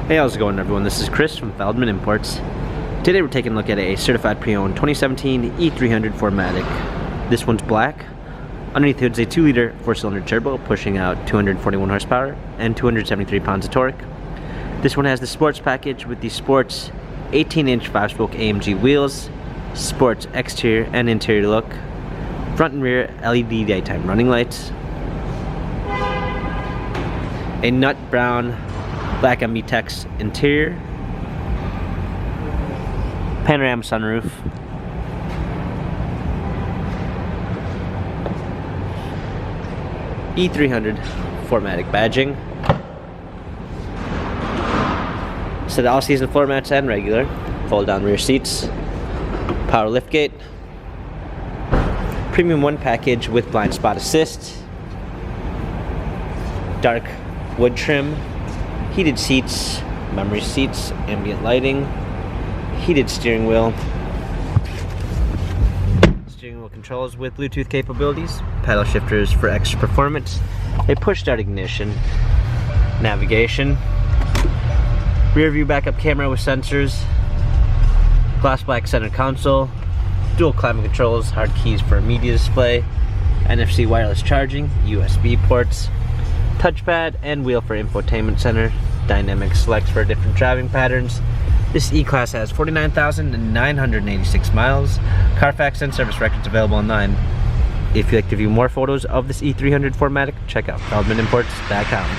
Hey, how's it going, everyone? This is Chris from Feldmann Imports. Today we're taking a look at a certified pre-owned 2017 E300 4MATIC. This one's black. Underneath the hood is a 2-liter 4-cylinder turbo pushing out 241 horsepower and 273 pounds of torque. This one has the sports package with the sports 18-inch 5-spoke AMG wheels, sports exterior and interior look, front and rear LED daytime running lights, a nut brown black MB-Tex interior, panorama sunroof, E300 4MATIC badging, set of all-season floor mats and regular, fold-down rear seats, power liftgate, premium 1 package with blind spot assist, dark wood trim, heated seats, memory seats, ambient lighting, heated steering wheel controls with Bluetooth capabilities, paddle shifters for extra performance, a push start ignition, navigation, rear view backup camera with sensors, gloss black center console, dual climate controls, hard keys for a media display, NFC wireless charging, USB ports, touchpad and wheel for infotainment center, dynamic selects for different driving patterns. This E-Class has 49,986 miles, Carfax and service records available online. If you'd like to view more photos of this E300 4MATIC, check out feldmanimports.com.